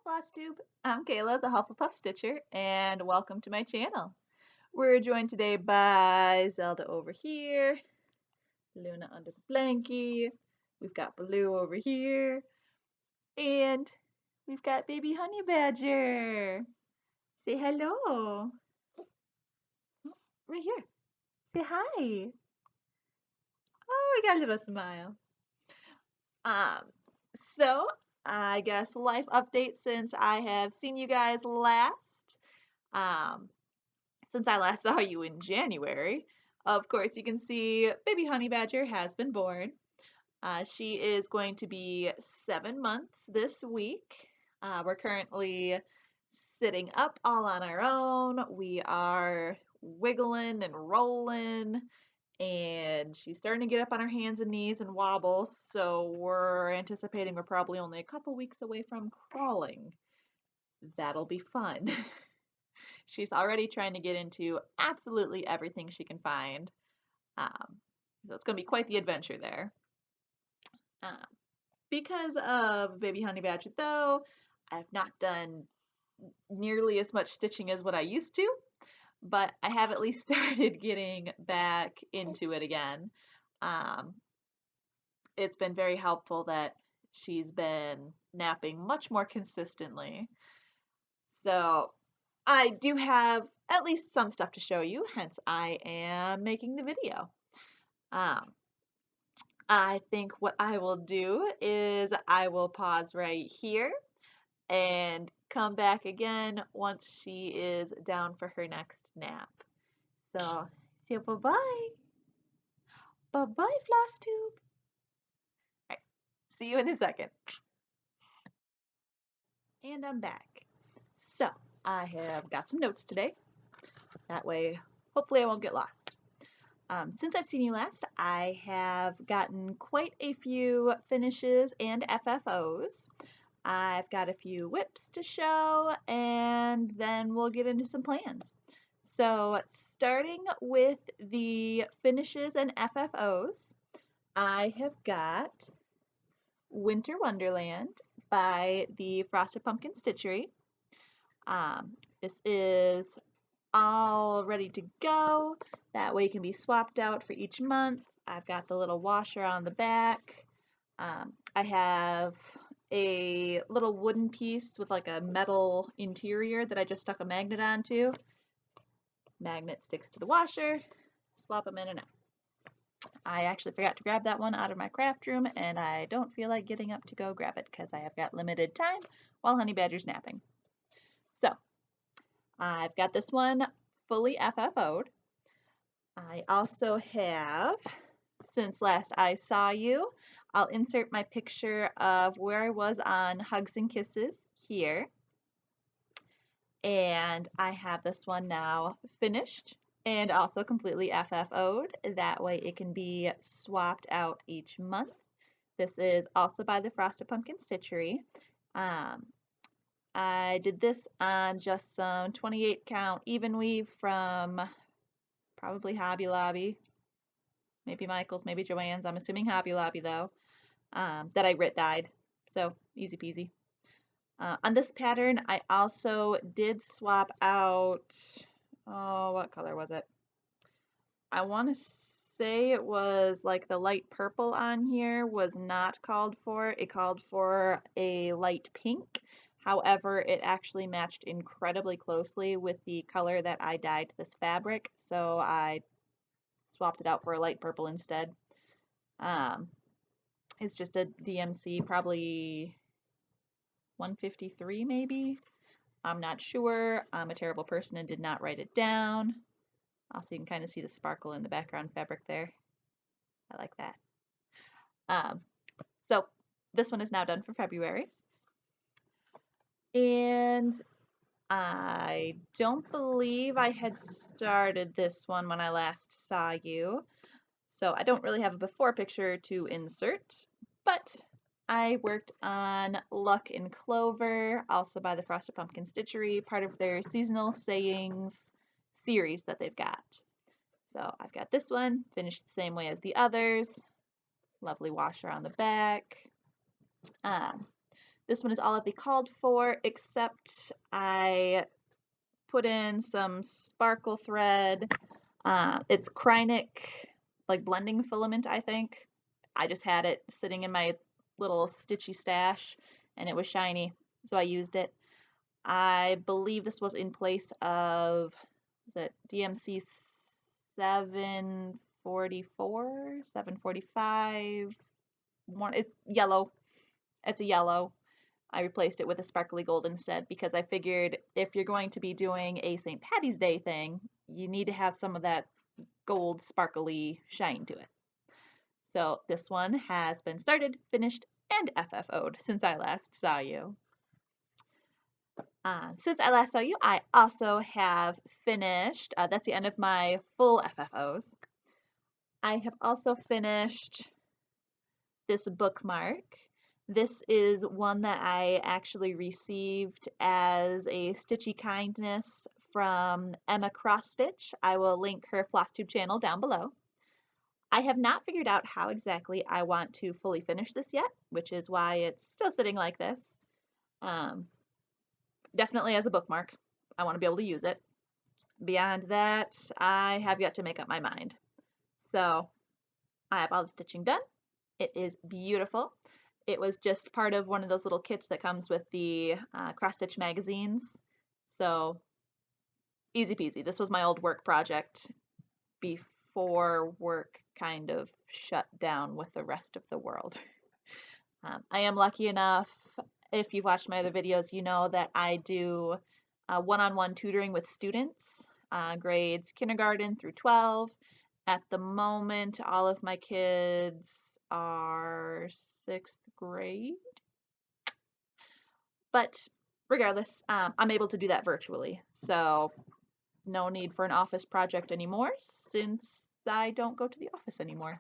Flosstube. I'm Kayla, the Hufflepuff Stitcher, and welcome to my channel. We're joined today by Zelda over here, Luna under the blankie, we've got Blue over here, and we've got baby Honey Badger. Say hello. Right here. Say hi. Oh, we got a little smile. Um, so I guess life update since I have seen you guys last. Um, since I last saw you in January. Of course, you can see baby honey badger has been born. She is going to be 7 months this week. We're currently sitting up all on our own. We are wiggling and rolling, and she's starting to get up on her hands and knees and wobble. So we're anticipating we're probably only a couple weeks away from crawling. That'll be fun. She's already trying to get into absolutely everything she can find. So it's going to be quite the adventure there. Um, because of Baby Honey Badger, though, I've not done nearly as much stitching as what I used to, but I have at least started getting back into it again. It's been very helpful that she's been napping much more consistently. So I do have at least some stuff to show you, hence I am making the video. I think what I will do is I will pause right here and come back again once she is down for her next nap. So, say bye-bye. Bye-bye, Flosstube. All right, see you in a second. And I'm back. So, I have got some notes today. That way, hopefully I won't get lost. Since I've seen you last, I have gotten quite a few finishes and FFOs. I've got a few whips to show, and then we'll get into some plans. So starting with the finishes and FFOs, I have got Winter Wonderland by the Frosted Pumpkin Stitchery. This is all ready to go. That way it can be swapped out for each month. I've got the little washer on the back. I have a little wooden piece with like a metal interior that I just stuck a magnet onto. Magnet sticks to the washer. Swap them in and out. I actually forgot to grab that one out of my craft room, and I don't feel like getting up to go grab it because I have got limited time while Honey Badger's napping. So I've got this one fully FFO'd. I also have, since last I saw you, I'll insert my picture of where I was on Hugs and Kisses here. And I have this one now finished and also completely FFO'd. That way it can be swapped out each month. This is also by the Frosted Pumpkin Stitchery. I did this on just some 28 count even weave from probably Hobby Lobby, maybe Michael's, maybe Joann's. I'm assuming Hobby Lobby though, that I grit dyed. So easy peasy. On this pattern, I also did swap out, oh, what color was it? I want to say it was like the light purple on here was not called for. It called for a light pink. However, it actually matched incredibly closely with the color that I dyed this fabric, so I swapped it out for a light purple instead. It's just a DMC, probably 153 maybe. I'm not sure. I'm a terrible person and did not write it down. Also, you can kind of see the sparkle in the background fabric there. I like that. So this one is now done for February. And I don't believe I had started this one when I last saw you. So I don't really have a before picture to insert, but I worked on Luck and Clover, also by the Frosted Pumpkin Stitchery, part of their seasonal sayings series that they've got. So I've got this one, finished the same way as the others. Lovely washer on the back. This one is all of the called for, except I put in some sparkle thread. It's Krynic, like blending filament, I think. I just had it sitting in my little stitchy stash, and it was shiny, so I used it. I believe this was in place of, is it DMC 744, 745, it's yellow. It's a yellow. I replaced it with a sparkly gold instead because I figured if you're going to be doing a St. Patty's Day thing, you need to have some of that gold sparkly shine to it. So this one has been started, finished, and FFO'd since I last saw you. Since I last saw you, I also have finished, that's the end of my full FFOs. I have also finished this bookmark. This is one that I actually received as a stitchy kindness from Emma Cross-Stitch. I will link her Flosstube channel down below. I have not figured out how exactly I want to fully finish this yet, which is why it's still sitting like this. Definitely as a bookmark. I want to be able to use it. Beyond that, I have yet to make up my mind. So I have all the stitching done. It is beautiful. It was just part of one of those little kits that comes with the cross-stitch magazines. So easy peasy. This was my old work project before work kind of shut down with the rest of the world. I am lucky enough, if you've watched my other videos, you know that I do one-on-one tutoring with students, grades kindergarten through 12. At the moment, all of my kids are 6th grade. But regardless, I'm able to do that virtually. So no need for an office project anymore since I don't go to the office anymore.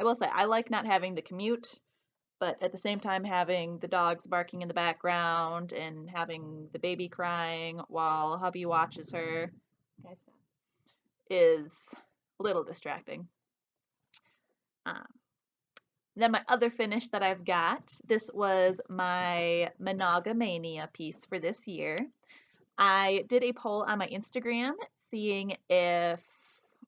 I will say I like not having the commute, but at the same time having the dogs barking in the background and having the baby crying while hubby watches her is a little distracting. Then my other finish that I've got, this was my Monogamania piece for this year. I did a poll on my Instagram seeing if,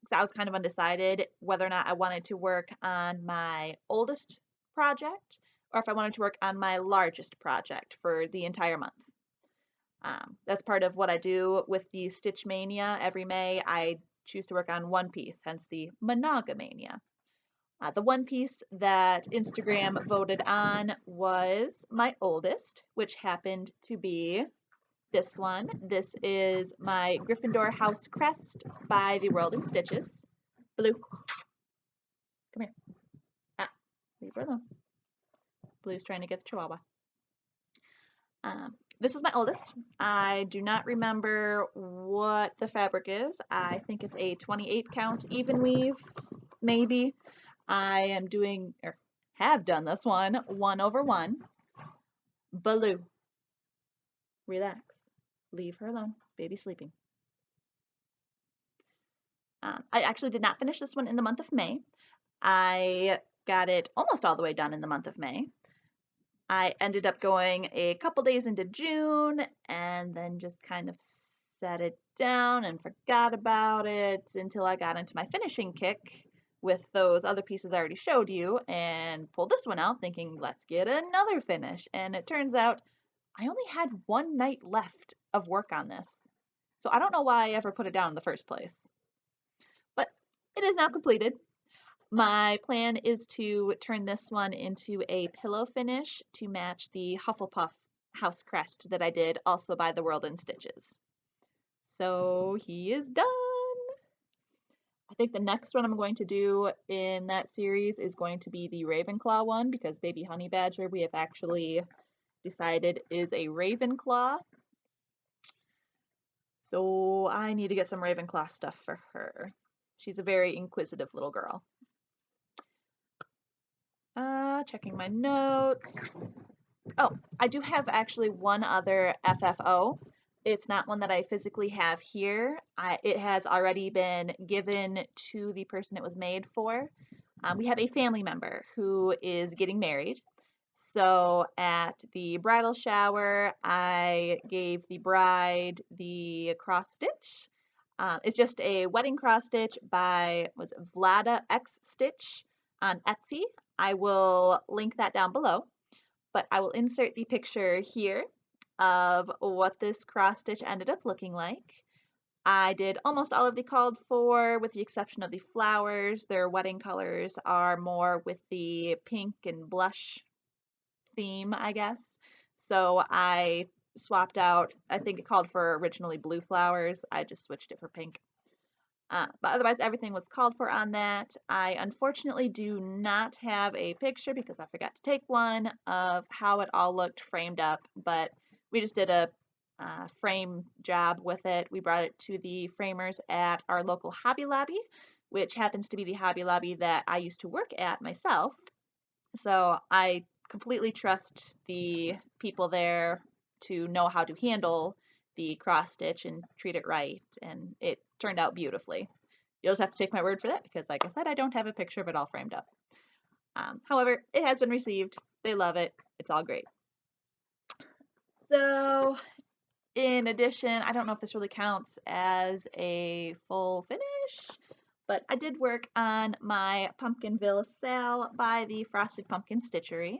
because I was kind of undecided whether or not I wanted to work on my oldest project or if I wanted to work on my largest project for the entire month. That's part of what I do with the Stitch Mania. Every May I choose to work on one piece, hence the Monogamania. The one piece that Instagram voted on was my oldest, which happened to be this one. This is my Gryffindor House Crest by the World in Stitches. Blue, come here. Leave her alone. Blue's trying to get the chihuahua. This is my oldest. I do not remember what the fabric is. I think it's a 28 count even weave, maybe. I am doing, or have done this one, 1/1. Blue. Relax. Leave her alone. Baby's sleeping. I actually did not finish this one in the month of May. I got it almost all the way done in the month of May. I ended up going a couple days into June and then just kind of set it down and forgot about it until I got into my finishing kick with those other pieces I already showed you and pulled this one out thinking, let's get another finish. And it turns out I only had one night left of work on this. So I don't know why I ever put it down in the first place. But it is now completed. My plan is to turn this one into a pillow finish to match the Hufflepuff house crest that I did also by the World in Stitches. So he is done. I think the next one I'm going to do in that series is going to be the Ravenclaw one because Baby Honey Badger we have actually decided is a Ravenclaw. So I need to get some Ravenclaw stuff for her. She's a very inquisitive little girl. Checking my notes. Oh, I do have actually one other FFO. It's not one that I physically have here. It has already been given to the person it was made for. We have a family member who is getting married, So at the bridal shower, I gave the bride the cross stitch. It's just a wedding cross stitch by VladaXStitch on Etsy. I will link that down below, but I will insert the picture here of what this cross stitch ended up looking like. I did almost all of the called for, with the exception of the flowers. Their wedding colors are more with the pink and blush theme, I guess. So I swapped out, I think it called for originally blue flowers. I just switched it for pink. But otherwise, everything was called for on that. I unfortunately do not have a picture because I forgot to take one of how it all looked framed up, but we just did a frame job with it. We brought it to the framers at our local Hobby Lobby, which happens to be the Hobby Lobby that I used to work at myself. So I completely trust the people there to know how to handle the cross stitch and treat it right, and it turned out beautifully. You'll just have to take my word for that because, like I said, I don't have a picture of it all framed up. However, it has been received. They love it. It's all great. So, in addition, I don't know if this really counts as a full finish, but I did work on my Pumpkinville Sal by the Frosted Pumpkin Stitchery.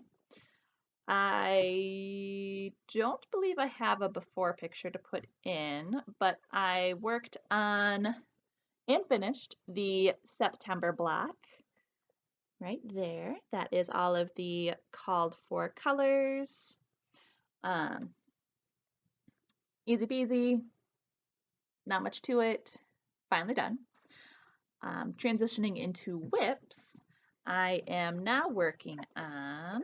I don't believe I have a before picture to put in, but I worked on and finished the September block right there. That is all of the called for colors. Easy peasy, not much to it. Finally done. Transitioning into whips, I am now working on,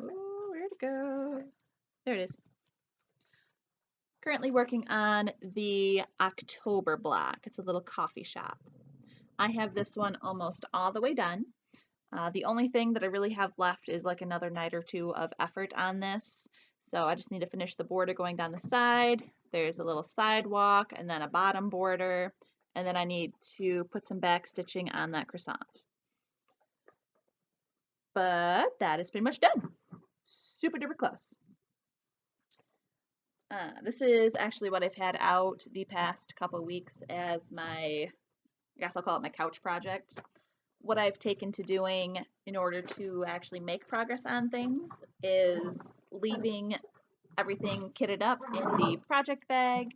oh, where'd it go? There it is. Currently working on the October block. It's a little coffee shop. I have this one almost all the way done. The only thing that I really have left is like another night or two of effort on this. So I just need to finish the border going down the side. There's a little sidewalk and then a bottom border. And then I need to put some back stitching on that croissant. But that is pretty much done. Super duper close. This is actually what I've had out the past couple weeks as my, I guess I'll call it my couch project. What I've taken to doing in order to actually make progress on things is leaving everything kitted up in the project bag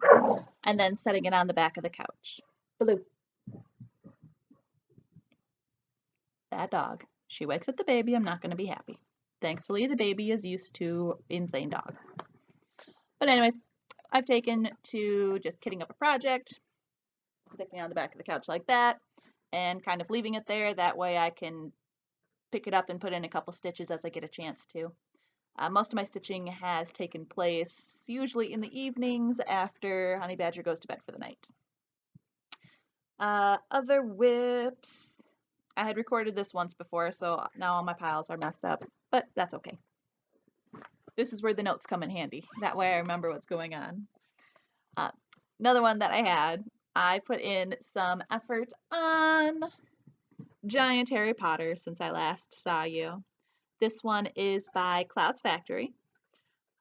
and then setting it on the back of the couch. Blue. That dog. She wakes up the baby, I'm not going to be happy. Thankfully, the baby is used to insane dog. But anyways, I've taken to just kitting up a project, sticking it on the back of the couch like that, and kind of leaving it there. That way I can pick it up and put in a couple stitches as I get a chance to. Most of my stitching has taken place usually in the evenings after Honey Badger goes to bed for the night. Other whips, I had recorded this once before, so now all my piles are messed up, but that's okay. This is where the notes come in handy. That way I remember what's going on. Another one that I had, I put in some effort on Giant Harry Potter since I last saw you. This one is by Cloudsfactory.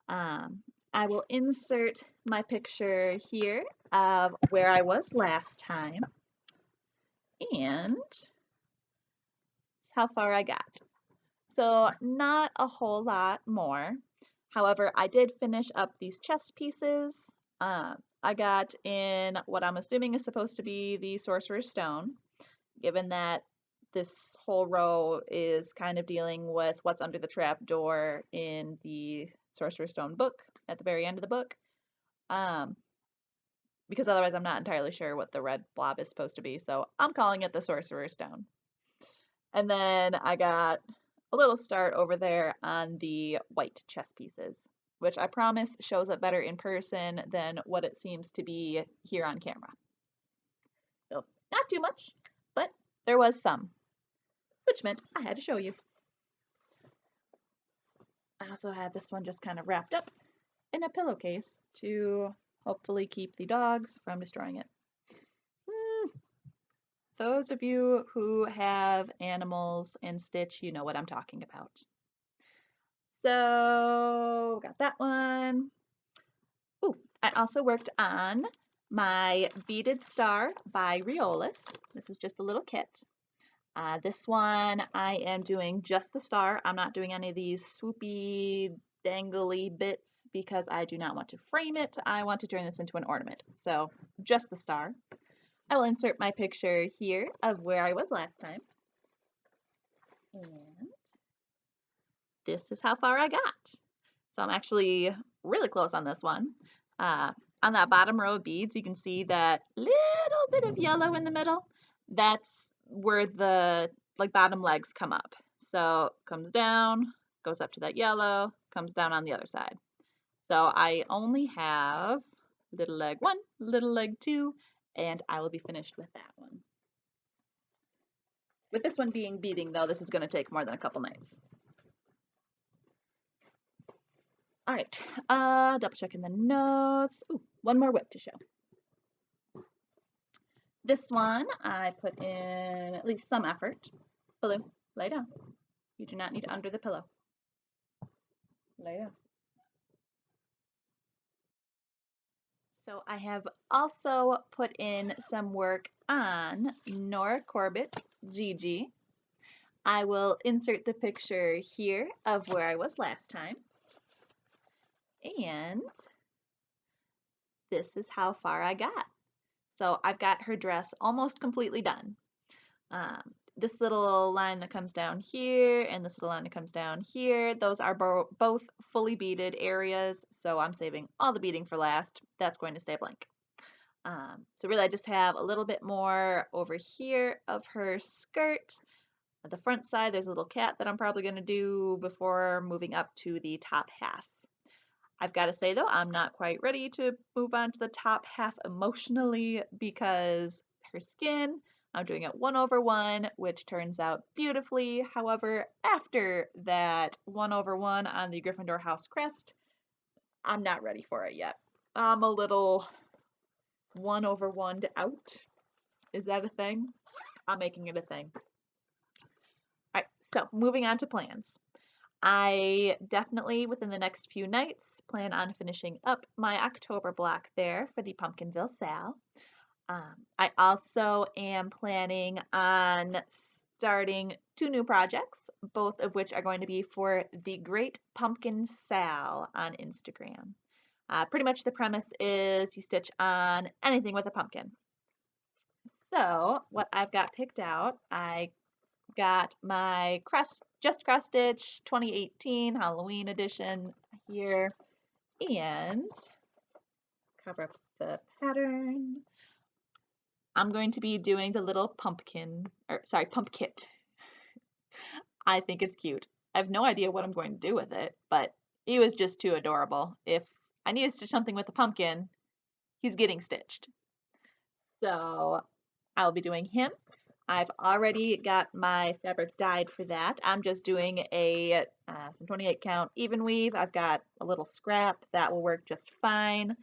I will insert my picture here of where I was last time and how far I got. So not a whole lot more. However, I did finish up these chest pieces. I got in what I'm assuming is supposed to be the Sorcerer's Stone, given that this whole row is kind of dealing with what's under the trap door in the Sorcerer's Stone book at the very end of the book. Because otherwise I'm not entirely sure what the red blob is supposed to be, so I'm calling it the Sorcerer's Stone. And then I got a little start over there on the white chess pieces, which I promise shows up better in person than what it seems to be here on camera. So not too much, but there was some, which meant I had to show you. I also had this one just kind of wrapped up in a pillowcase to hopefully keep the dogs from destroying it. Those of you who have animals and stitch, you know what I'm talking about. So got that one. Ooh, I also worked on my Beaded Star by Riolis. This was just a little kit. This one I am doing just the star. I'm not doing any of these swoopy, dangly bits because I do not want to frame it. I want to turn this into an ornament. So just the star. I will insert my picture here of where I was last time. And this is how far I got. So I'm actually really close on this one. On that bottom row of beads, you can see that little bit of yellow in the middle. That's where the bottom legs come up. So it comes down, goes up to that yellow, comes down on the other side. So I only have little leg 1, little leg 2, and I will be finished with that one. With this one being beading though, this is going to take more than a couple nights. All right, double checking the notes. Ooh, one more whip to show. This one, I put in at least some effort. Blue, lay down. You do not need under the pillow. Lay down. So I have also put in some work on Nora Corbett's Gigi. I will insert the picture here of where I was last time. And this is how far I got. So I've got her dress almost completely done. This little line that comes down here and this little line that comes down here, those are both fully beaded areas, so I'm saving all the beading for last. That's going to stay blank. So really I just have a little bit more over here of her skirt. At the front side, there's a little cat that I'm probably going to do before moving up to the top half. I've got to say though, I'm not quite ready to move on to the top half emotionally because her skin, I'm doing it 1/1, which turns out beautifully. However, after that 1/1 on the Gryffindor house crest, I'm not ready for it yet. I'm a little 1/1'd out. Is that a thing? I'm making it a thing. All right, so moving on to plans. I definitely, within the next few nights, plan on finishing up my October block there for the Pumpkinville Sal. I also am planning on starting 2 new projects, both of which are going to be for the Great Pumpkin Sal on Instagram. Pretty much the premise is you stitch on anything with a pumpkin. So what I've got picked out, I got my Crest, Just Crest Stitch 2018 Halloween edition here, and cover up the pattern. I'm going to be doing the little pumpkin, or sorry, pump kit. I think it's cute. I have no idea what I'm going to do with it, but he was just too adorable. If I need to stitch something with a pumpkin, he's getting stitched. So I'll be doing him. I've already got my fabric dyed for that. I'm just doing a some 28 count even weave. I've got a little scrap that will work just fine.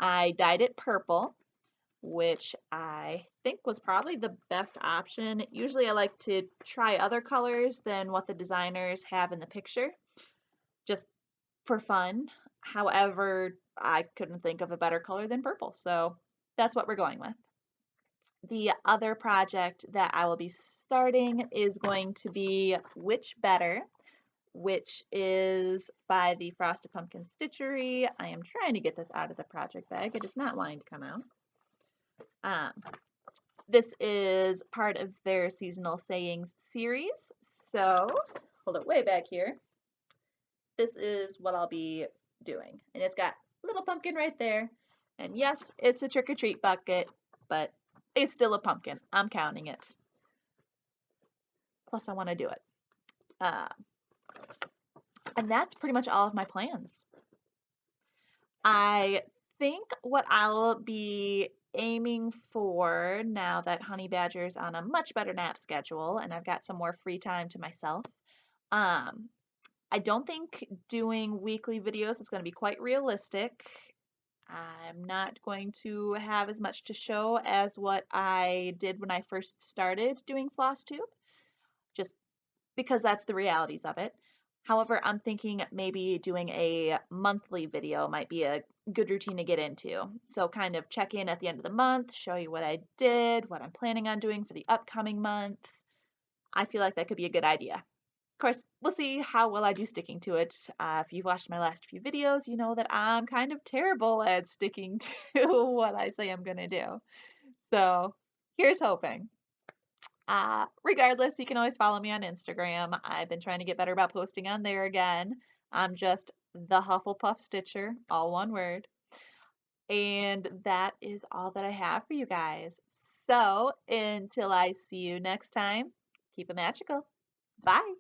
I dyed it purple, which I think was probably the best option. Usually I like to try other colors than what the designers have in the picture, just for fun. However, I couldn't think of a better color than purple, so that's what we're going with. The other project that I will be starting is going to be Which Better, which is by the Frosted Pumpkin Stitchery. I am trying to get this out of the project bag. It is not wanting to come out. This is part of their seasonal sayings series. So, hold it way back here. This is what I'll be doing. And it's got a little pumpkin right there. And yes, it's a trick-or-treat bucket, but it's still a pumpkin. I'm counting it. Plus, I want to do it. And that's pretty much all of my plans. I think what I'll be aiming for now that Honey Badger's on a much better nap schedule and I've got some more free time to myself, I don't think doing weekly videos is going to be quite realistic. I'm not going to have as much to show as what I did when I first started doing Flosstube, just because that's the realities of it. However, I'm thinking maybe doing a monthly video might be a good routine to get into. So kind of check in at the end of the month, show you what I did, what I'm planning on doing for the upcoming month. I feel like that could be a good idea. Of course, we'll see how well I do sticking to it. If you've watched my last few videos, you know that I'm kind of terrible at sticking to what I say I'm going to do. So here's hoping. Regardless, you can always follow me on Instagram. I've been trying to get better about posting on there again. I'm just the Hufflepuff Stitcher, all one word. And that is all that I have for you guys. So until I see you next time, keep it magical. Bye.